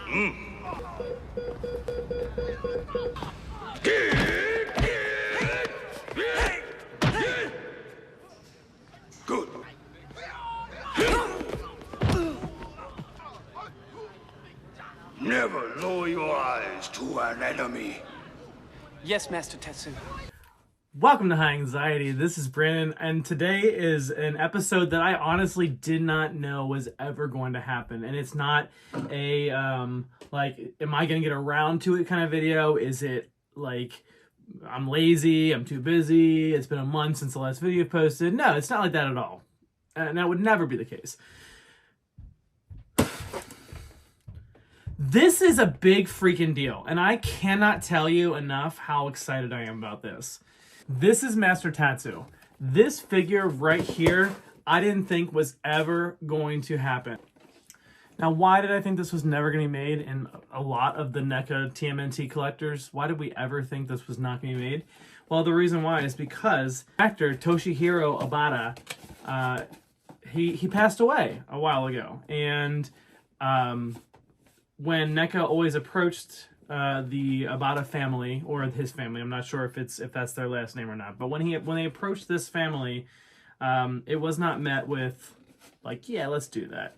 Good. Never lower your eyes to an enemy. Yes, Master Tatsu. Welcome to High Anxiety. This is Brandon, and today is an episode that I honestly did not know was ever going to happen. And it's not a, like, am I going to get around to it kind of video? Is it like, I'm lazy, I'm too busy, it's been a month since the last video posted? No, it's not like that at all. And that would never be the case. This is a big freaking deal, and I cannot tell you enough how excited I am about this. This is Master Tatsu. This figure right here, I didn't think was ever going to happen. Now, why did I think this was never going to be made in a lot of the NECA Tmnt collectors? Why did we ever think this was not going to be made? Well, the reason why is because actor Toshihiro Obata, he passed away a while ago. And when NECA always approached the Obata family, or his family, I'm not sure if that's their last name or not, but when they approached this family, it was not met with like, yeah, let's do that.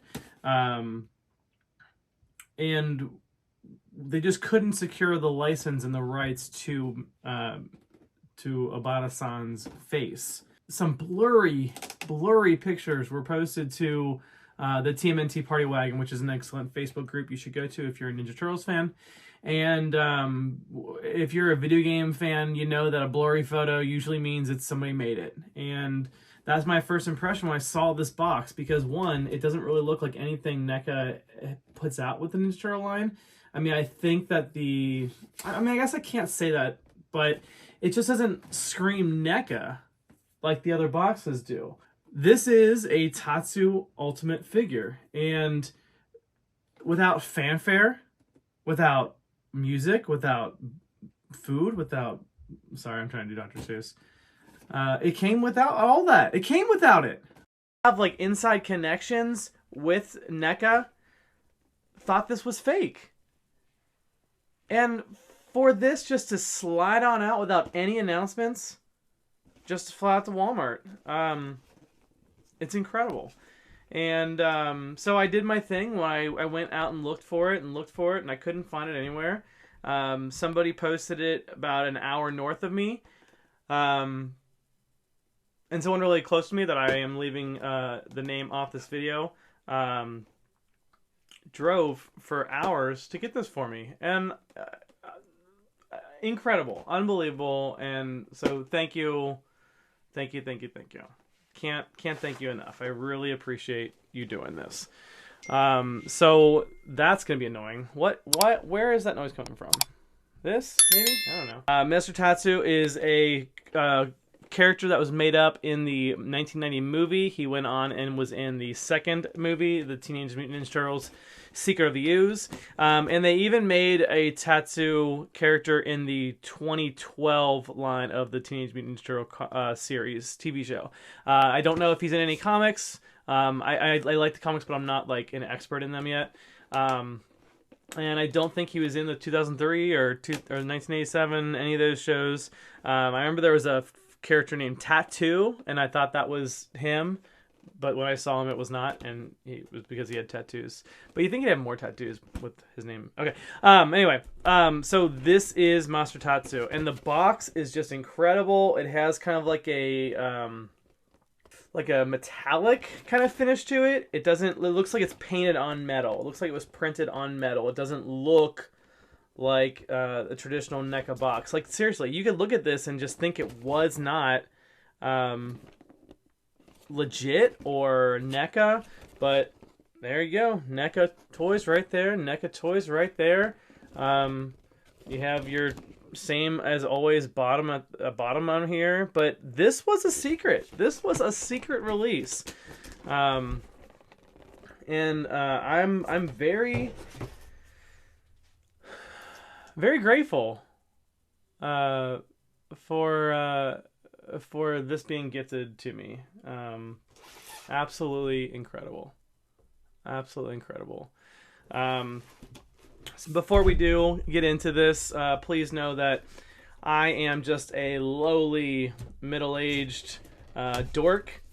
And they just couldn't secure the license and the rights to Obata-san's face. Some blurry pictures were posted to the Tmnt Party Wagon, which is an excellent Facebook group you should go to if you're a Ninja Turtles fan. And if you're a video game fan, you know that a blurry photo usually means that somebody made it. And that's my first impression when I saw this box, because one, it doesn't really look like anything NECA puts out with the Ninja Turtle line. I mean, I think that I guess I can't say that, but it just doesn't scream NECA like the other boxes do. This is a Tatsu Ultimate figure, and without fanfare, without music, without food, sorry, I'm trying to do Dr. Seuss. It came without all that. It came without it. Have like inside connections with NECA, thought this was fake. And for this just to slide on out without any announcements, just to fly out to Walmart, it's incredible. And so I did my thing when I went out and looked for it, and I couldn't find it anywhere. Somebody posted it about an hour north of me. And someone really close to me that I am leaving the name off this video drove for hours to get this for me. And incredible, unbelievable. And so thank you. Can't thank you enough. I really appreciate you doing this. So that's gonna be annoying. Where is that noise coming from? This maybe? I don't know. Mr. Tatsu is a character that was made up in the 1990 movie. He went on and was in the second movie, the Teenage Mutant Ninja Turtles: Secret of the Ooze. And they even made a Tatsu character in the 2012 line of the Teenage Mutant Ninja Turtle series TV show. I don't know if he's in any comics. I like the comics, but I'm not like an expert in them yet. And I don't think he was in the 2003 or 1987, any of those shows. I remember there was a character named Tatsu, and I thought that was him, but when I saw him, it was not, and it was because he had tattoos. But you think he'd have more tattoos with his name. Okay. Anyway, so this is Master Tatsu, and the box is just incredible. It has kind of like a metallic kind of finish to it. It looks like it's painted on metal. It looks like it was printed on metal. It doesn't look like a traditional NECA box. Like, seriously, you could look at this and just think it was not legit or NECA, but there you go. NECA toys right there. NECA toys right there. You have your same as always bottom on here, but this was a secret. This was a secret release. And I'm very grateful for this being gifted to me. Absolutely incredible. So before we do get into this, please know that I am just a lowly, middle-aged dork,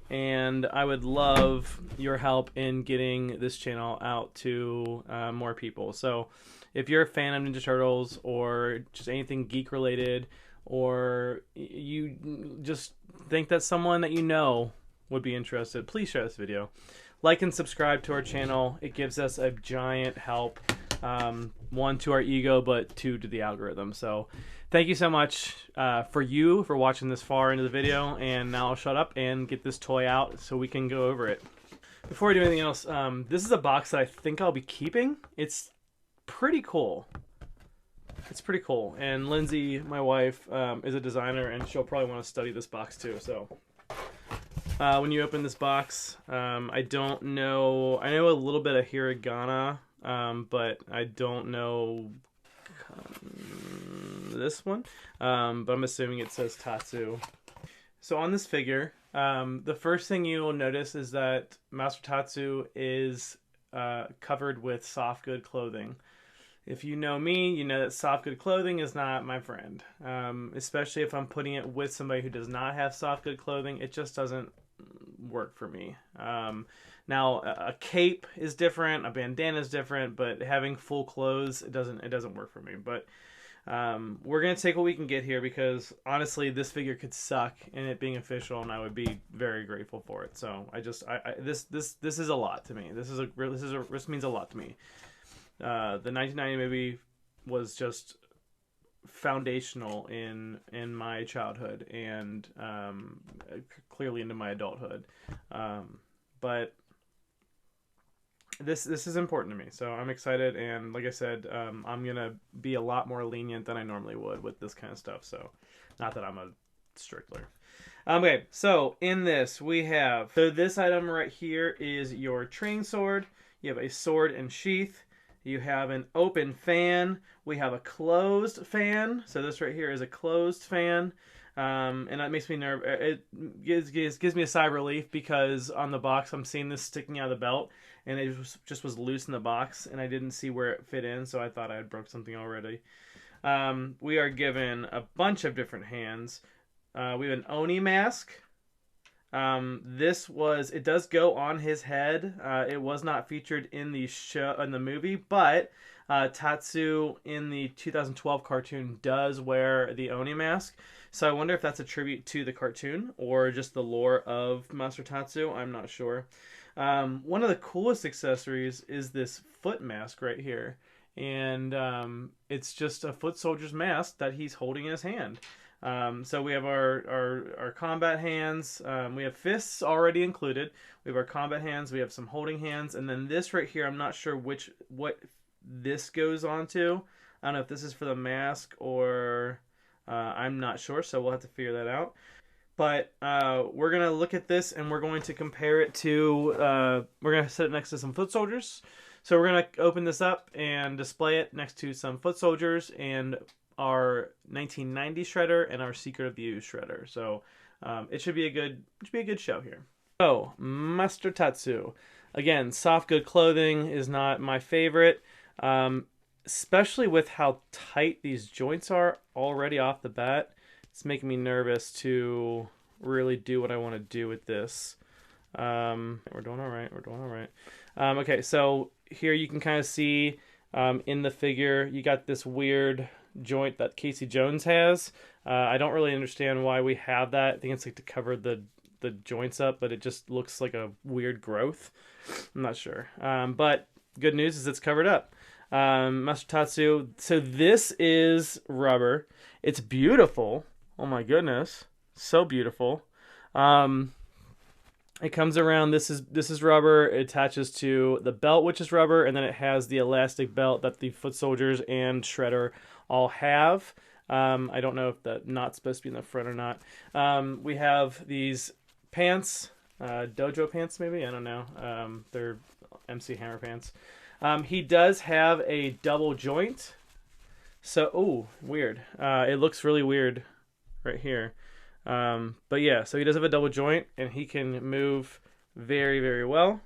and I would love your help in getting this channel out to more people. So if you're a fan of Ninja Turtles or just anything geek-related, or you just think that someone that you know would be interested, please share this video. Like and subscribe to our channel. It gives us a giant help. One, to our ego, but two, to the algorithm. So thank you so much for watching this far into the video, and now I'll shut up and get this toy out so we can go over it. Before we do anything else, this is a box that I think I'll be keeping. It's pretty cool. It's pretty cool, and Lindsay, my wife, is a designer, and she'll probably want to study this box too. So when you open this box, I don't know, I know a little bit of hiragana, but I don't know this one, but I'm assuming it says Tatsu. So on this figure, the first thing you will notice is that Master Tatsu is covered with soft good clothing. If you know me, you know that soft good clothing is not my friend, especially if I'm putting it with somebody who does not have soft good clothing. It just doesn't work for me. Now a cape is different, a bandana is different, but having full clothes, it doesn't work for me. But we're gonna take what we can get here, because honestly this figure could suck in it being official, and I would be very grateful for it. So this is a lot to me. This means a lot to me. The 1990 movie was just foundational in my childhood, and clearly into my adulthood. But this is important to me, so I'm excited, and like I said, I'm gonna be a lot more lenient than I normally would with this kind of stuff. So not that I'm a stickler. Okay, so in this we have, so this item right here is your training sword. You have a sword and sheath. You have an open fan. We have a closed fan. So this right here is a closed fan. And that makes me nervous. It gives me a sigh of relief, because on the box I'm seeing this sticking out of the belt, and it just was loose in the box, and I didn't see where it fit in, so I thought I had broke something already. We are given a bunch of different hands. We have an Oni mask. It does go on his head. It was not featured in the movie, but Tatsu in the 2012 cartoon does wear the Oni mask. So I wonder if that's a tribute to the cartoon or just the lore of Master Tatsu. I'm not sure. One of the coolest accessories is this foot mask right here, and it's just a foot soldier's mask that he's holding in his hand. So we have our combat hands. We have fists already included. We have our combat hands. We have some holding hands, and then this right here, I'm not sure what this goes on to. I don't know if this is for the mask or I'm not sure, so we'll have to figure that out. But we're gonna look at this, and we're going to compare it to. We're gonna set it next to some foot soldiers. So we're gonna open this up and display it next to some foot soldiers and our 1990 shredder and our Secret of the Ooze shredder. So it should be a good show here. So Master Tatsu, again, soft good clothing is not my favorite, especially with how tight these joints are already off the bat. It's making me nervous to really do what I want to do with this. We're doing all right. We're doing all right. Okay, so here you can kind of see in the figure, you got this weird joint that Casey Jones has. I don't really understand why we have that. I think it's like to cover the joints up, but it just looks like a weird growth. I'm not sure. But good news is it's covered up. Master Tatsu. So this is rubber. It's beautiful. Oh my goodness, so beautiful. It comes around. This is rubber. It attaches to the belt, which is rubber, and then it has the elastic belt that the foot soldiers and shredder all have. I don't know if that knot's supposed to be in the front or not. We have these pants, dojo pants maybe. I don't know. They're MC Hammer pants. He does have a double joint. So, oh, weird. It looks really weird right here. But yeah, so he does have a double joint, and he can move very, very well.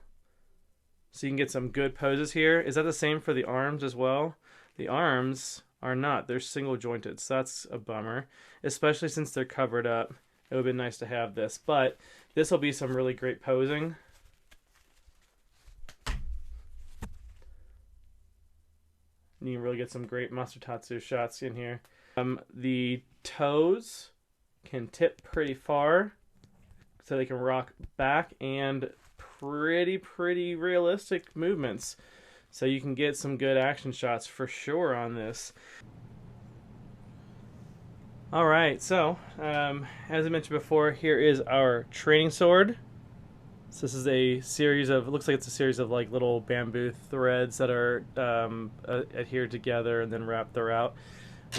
So you can get some good poses here. Is that the same for the arms as well? The arms are not. They're single jointed, so that's a bummer. Especially since they're covered up. It would have been nice to have this. But this will be some really great posing. You can really get some great Master Tatsu shots in here. The toes can tip pretty far, so they can rock back, and pretty realistic movements. So you can get some good action shots for sure on this. Alright, so as I mentioned before, here is our training sword. So this is a series of, it looks like it's a series of like little bamboo threads that are adhered together and then wrapped throughout.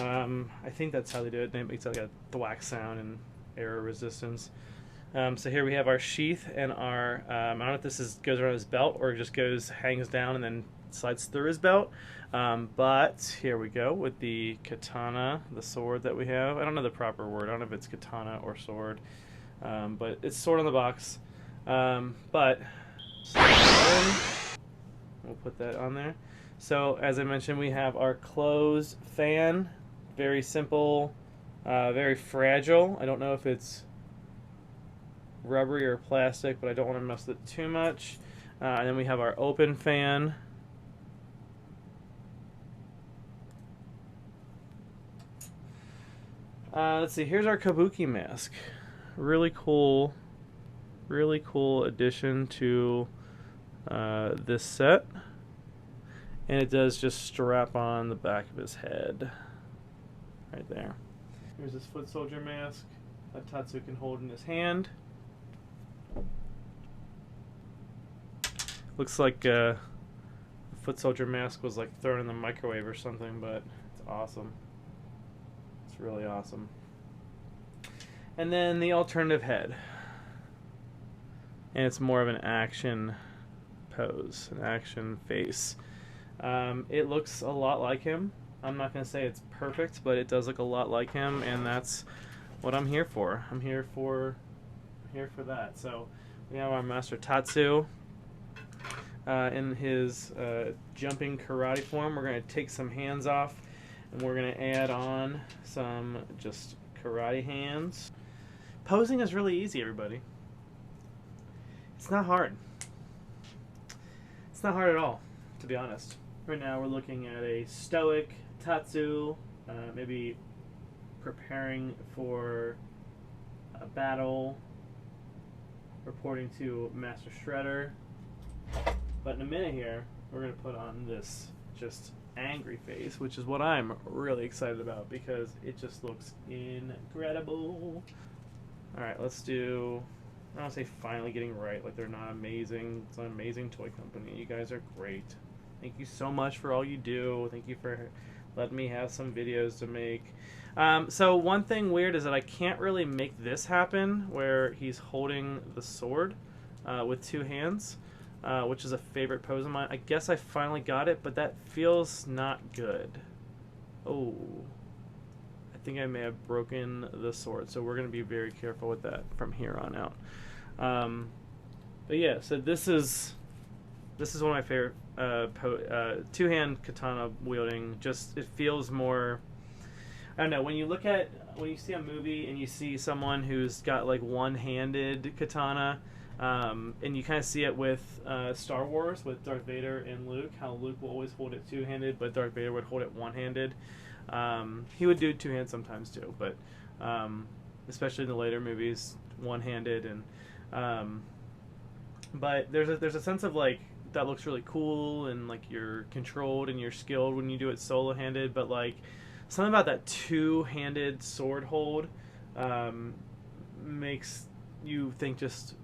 I think that's how they do it. It makes like a thwack sound and error resistance. So here we have our sheath and our, I don't know if this goes around his belt or just hangs down and then slides through his belt. But here we go with the katana, the sword that we have. I don't know the proper word. I don't know if it's katana or sword. But it's sword on the box. But we'll put that on there. So as I mentioned, we have our closed fan. Very simple, very fragile. I don't know if it's rubbery or plastic, but I don't want to mess with it too much. And then we have our open fan. Let's see, here's our kabuki mask. Really cool addition to this set. And it does just strap on the back of his head. Right there. Here's his foot soldier mask that Tatsu can hold in his hand. Looks like the foot soldier mask was like thrown in the microwave or something, but it's awesome. It's really awesome. And then the alternative head. And it's more of an action pose, an action face. It looks a lot like him. I'm not going to say it's perfect, but it does look a lot like him, and that's what I'm here for. I'm here for that. So we have our Master Tatsu in his jumping karate form. We're going to take some hands off, and we're going to add on some just karate hands. Posing is really easy, everybody. It's not hard. It's not hard at all, to be honest. Right now we're looking at a stoic Tatsu, maybe preparing for a battle, reporting to Master Shredder. But in a minute here, we're going to put on this just angry face, which is what I'm really excited about because it just looks incredible. Alright, let's do, I don't want to say finally getting right, like they're not amazing. It's an amazing toy company. You guys are great. Thank you so much for all you do. Thank you for letting me have some videos to make. So one thing weird is that I can't really make this happen where he's holding the sword with two hands, which is a favorite pose of mine. I guess I finally got it, but that feels not good. Oh, I think I may have broken the sword, so we're going to be very careful with that from here on out. But yeah, so this is one of my favorite two-hand katana wielding. Just it feels more, I don't know, when you see a movie and you see someone who's got like one-handed katana, and you kind of see it with Star Wars with Darth Vader and Luke, how Luke will always hold it two-handed, but Darth Vader would hold it one-handed. He would do two hands sometimes too, but especially in the later movies, one-handed. And but there's a sense of like that looks really cool and like you're controlled and you're skilled when you do it solo-handed, but like something about that two-handed sword hold makes you think just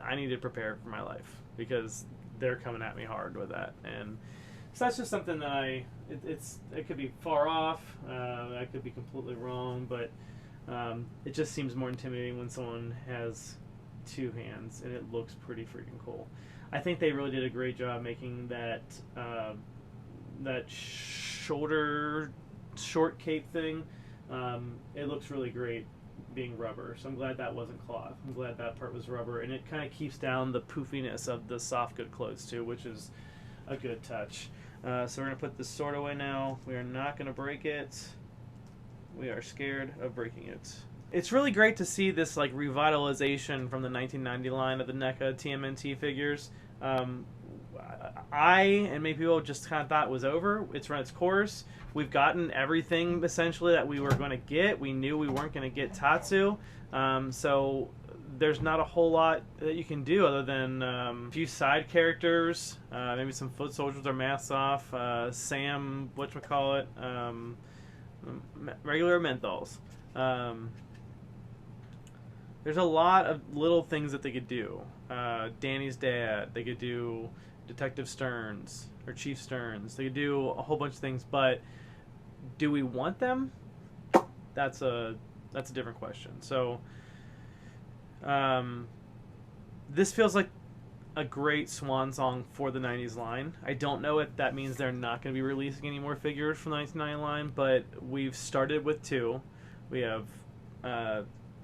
I need to prepare for my life because they're coming at me hard with that. And so that's just something that it could be far off, I could be completely wrong, but it just seems more intimidating when someone has two hands and it looks pretty freaking cool. I think they really did a great job making that that short cape thing. It looks really great being rubber. So I'm glad that wasn't cloth. I'm glad that part was rubber, and it kind of keeps down the poofiness of the soft good clothes too, which is a good touch. So we're gonna put this sword away now. We are not gonna break it. We are scared of breaking it. It's really great to see this like revitalization from the 1990 line of the NECA TMNT figures. I and many people just kind of thought it was over. It's run its course. We've gotten everything essentially that we were going to get. We knew we weren't going to get Tatsu, so there's not a whole lot that you can do other than a few side characters, maybe some foot soldiers with their masks off, Sam, whatchamacallit, regular menthols. There's a lot of little things that they could do. Danny's dad, they could do Detective Stearns or Chief Stearns. They could do a whole bunch of things, but do we want them? That's a different question. So this feels like a great swan song for the 90s line. I don't know if that means they're not going to be releasing any more figures from the 1990 line, but we've started with 2. We have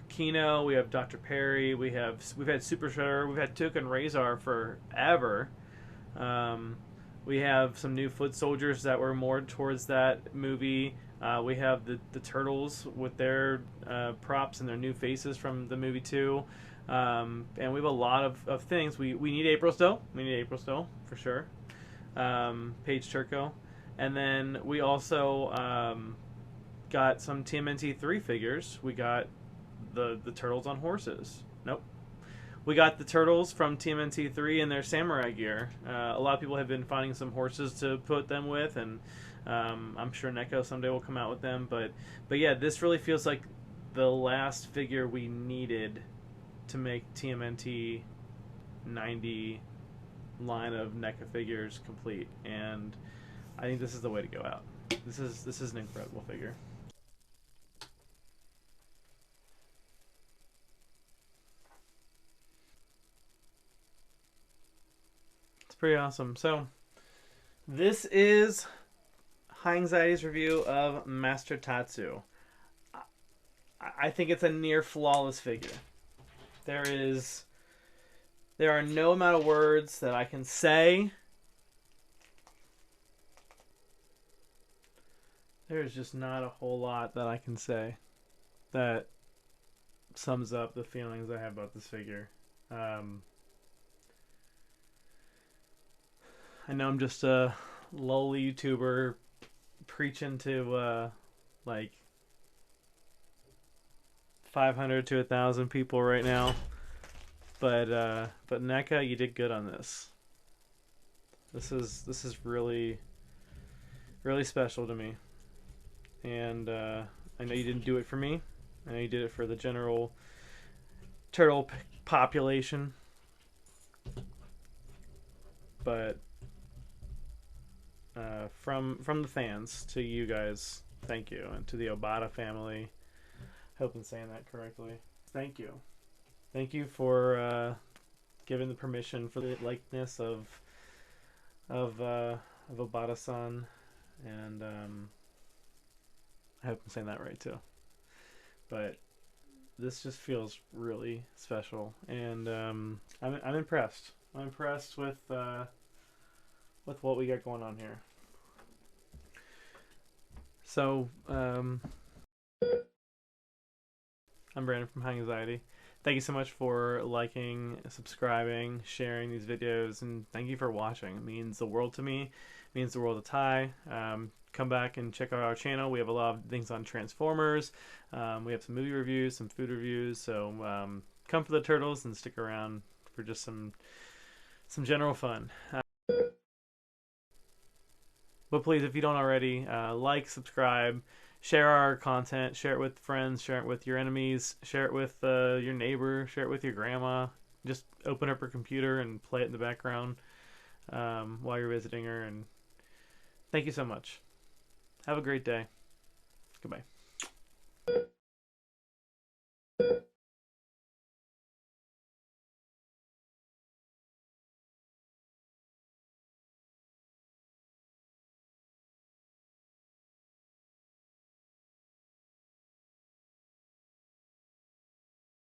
Kino, we have Dr. Perry, we've had Super Shredder, we've had Took and Razor forever. We have some new foot soldiers that were more towards that movie. We have the Turtles with their props and their new faces from the movie too. And we have a lot of things. We need April still. We need April still, for sure. Paige Turco. And then we also got some TMNT 3 figures. We got the Turtles on horses. Nope. We got the Turtles from TMNT 3 in their samurai gear. A lot of people have been finding some horses to put them with, and I'm sure NECA someday will come out with them. But yeah, this really feels like the last figure we needed to make TMNT 90 line of NECA figures complete, and I think this is the way to go out. This is an incredible figure. Pretty awesome. So this is High Anxiety's review of Master Tatsu. I think it's a near flawless figure. There are no amount of words that I can say. There's just not a whole lot that I can say that sums up the feelings I have about this figure. I know I'm just a lowly YouTuber preaching to like 500 to 1,000 people right now, but NECA, you did good on this. This is really special to me, and I know you didn't do it for me. I know you did it for the general turtle population, but from the fans to you guys, thank you, and to the Obata family. Hope I'm saying that correctly. Thank you for giving the permission for the likeness of Obata-san, and I hope I'm saying that right too. But this just feels really special, and I'm impressed. I'm impressed with what we got going on here. So, I'm Brandon from High Anxiety. Thank you so much for liking, subscribing, sharing these videos, and thank you for watching. It means the world to me. It means the world to Ty. Come back and check out our channel. We have a lot of things on Transformers. We have some movie reviews, some food reviews. So come for the turtles and stick around for just some general fun. But please, if you don't already, like, subscribe, share our content, share it with friends, share it with your enemies, share it with your neighbor, share it with your grandma. Just open up her computer and play it in the background while you're visiting her. And thank you so much. Have a great day. Goodbye.